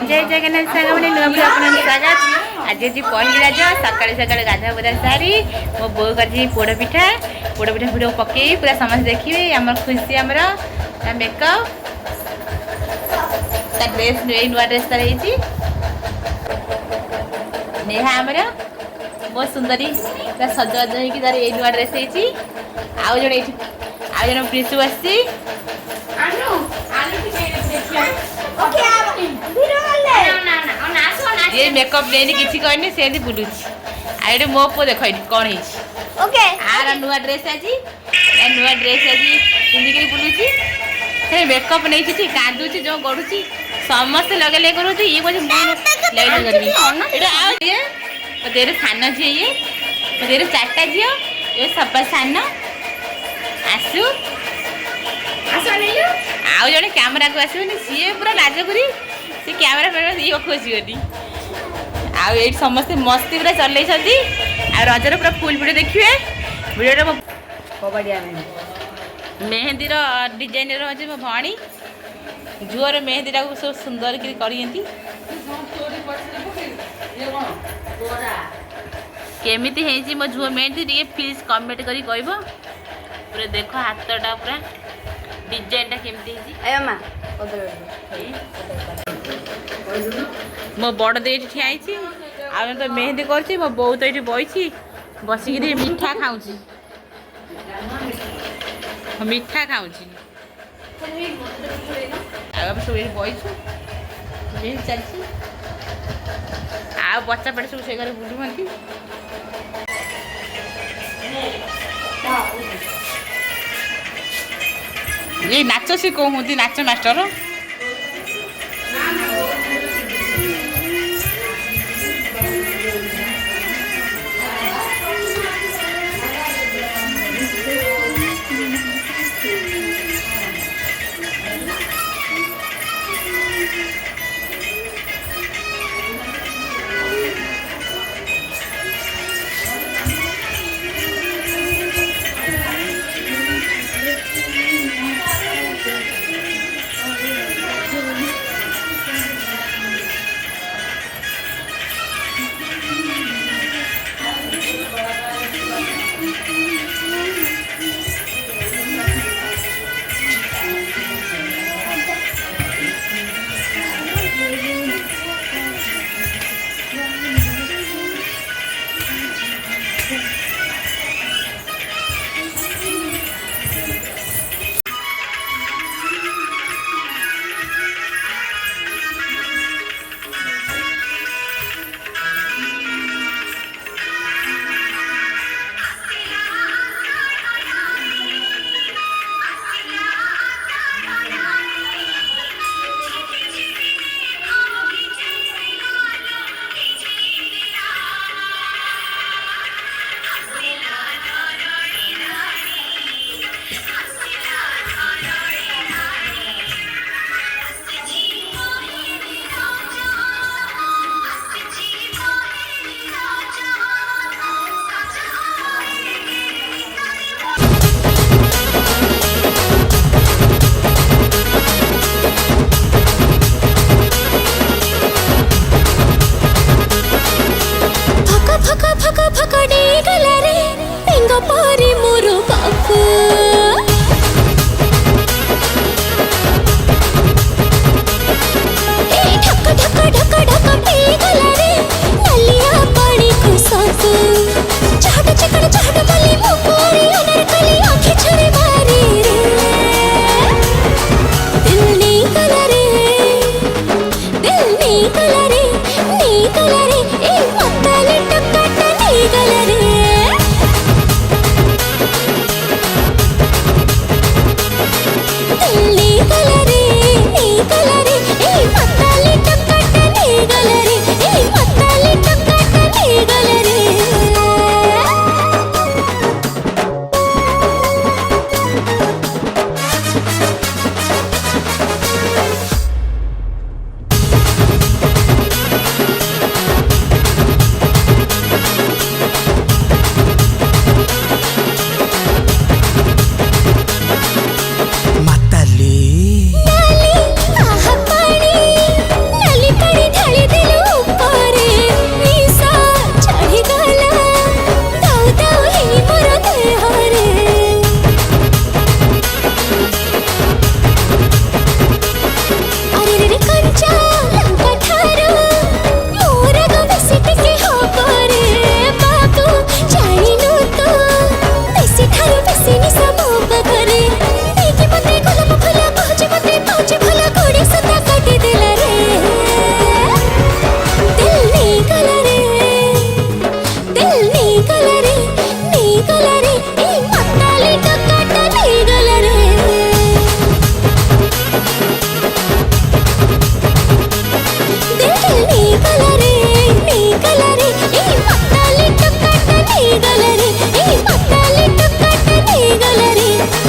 जय जगन्नाथ सागमने नुआ भिडियो आपन स्वागत। आज जी पहली रज सकाळे सकाळे गाधा बुधा सारी मो बो कर पोड़ पिठा भिडियो पकई पूरा समस्त देखिए। आम खुशी आमर मेकअप ड्रेस नुआ ड्रेस तार नेहा आमर बहुत सुंदरी पूरा सजवाज होगी तार ये नुआ ड्रेस आउ जन प्रिंसु आसी ये मेकअप लेनी किसी कहनी से बुलूँ आए मो पो देख कौन है आर नुआ ड्रेस आज नुआ ड्रेस आज पिंधिक बुलूँ मेकअप नहीं कांदू जो गड़ुची समस्त लगे लगे करूँ ये बोझे देर सान झी ये देर चार्टा झी ये सबा सान आसु आउ जड़े कैमेरा को आसबनी सी पूरा लाजकुरी सी कैमेरा फेर ये खोजनी आउ ये समस्ते मस्ती पूरा चल रजर पूरा फुल वीडियो देखिए। वीडियो बढ़िया मेहंदी डिजाइन अच्छे मो भाणी झुअर मेहंदी टाक सब सुंदर करी केमिति है मो झुआ मेहंदी टे प्लीज कमेंट करी कहब पूरा देख हाथटा पूरा डिजाइन केमती मो बड़ दे ठिया आ तो मेहंदी कर मो बो तो ये बही बसिक मीठा खाऊँ मीठा खाऊँ सब ये बही चलती आ बच्चा पेट सब से घर बुलूँ ये नाच शिखौती नाच मास्टर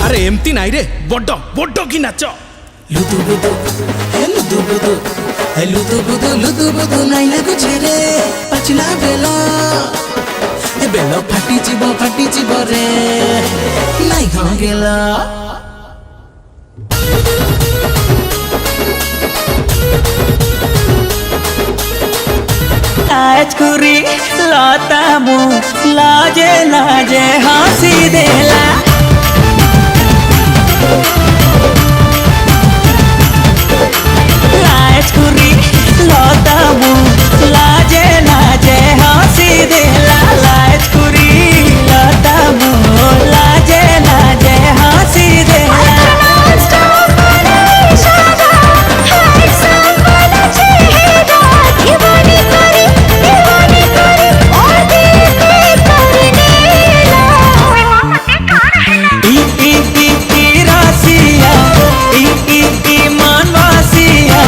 अरे एमती नाई रे बड़ बड़ की नाच लुदु बुदु हे लुदु बुदु हे लुदु बुदु नाई लाଗୁଛି रे पाचिला बेला ए बेला फाटी जीव रे नाई हो गेला आज कुरी लाता मु लाजे लाजे हंसी देला राजकुरी लता मु लाजे लाजे हंसी देला राजकुरी लता मु लाजे लाजे हंसी देला रसिया मनवासिया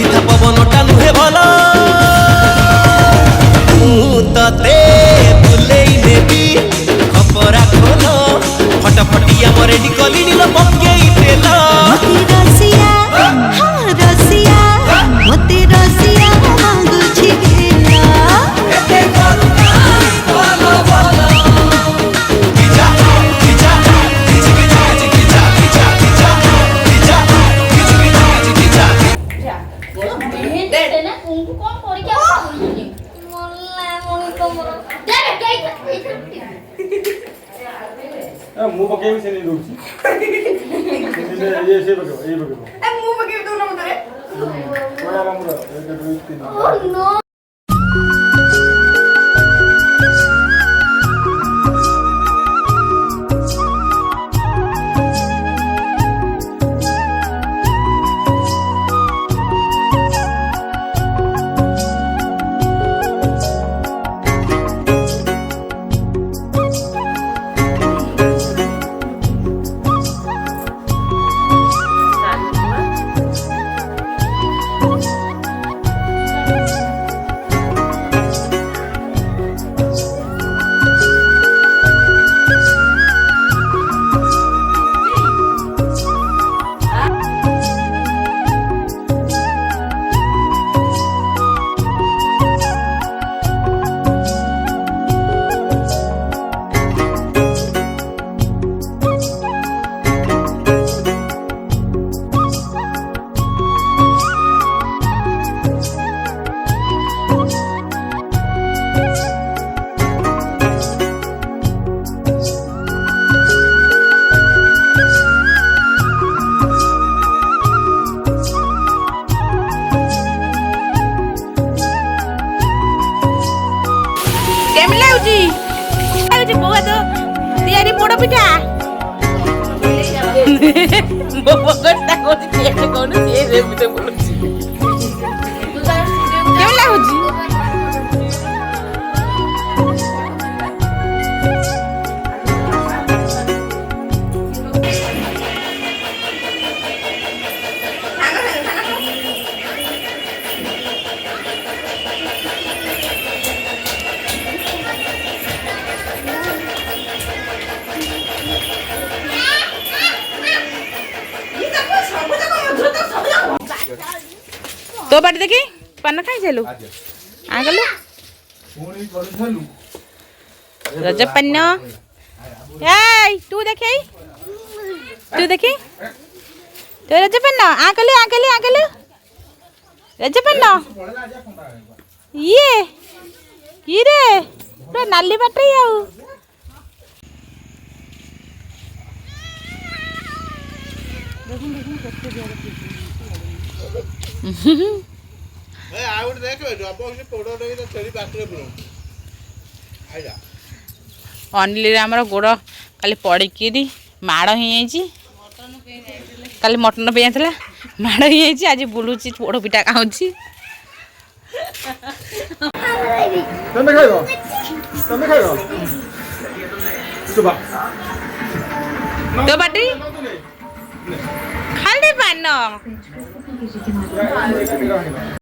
उठिथा पवनटा नुहे भल तते बुलेई नेबी खपरा खोल फटाफटिया मरेडी कली नील पकेई तेल रसिया हाँ रसिया मोते रसिया मांगुछि खेला ମୁଁ ପକେଇବି ସେ ନେଇ ଦଉଛି ସେ ପକେଇବ ମୁଁ ପକେଇବି ତୁ ନମ୍ବରରେ ଆମର 1 2 3 কেমন লাগুছি লাগুছি বউয়া তো তিয়ারি পোড় পিঠা বউটা কোন তিয়ারি কোন সিয়ে রেমতে বলছি কেমন লাগুছি तो बाटी देखी पान खाई चलू आ गलु रज पान तू देखी तो रज पान आ गलु रज पान ये की रे पूरा नाली बाटे आउ अनिल आमर गोड़ काली पड़ी माड़ हो काली मटन पे जाता माड़ हो आज बुलूची पोड़ पिठा खाऊँगी तो बाटी खाली पान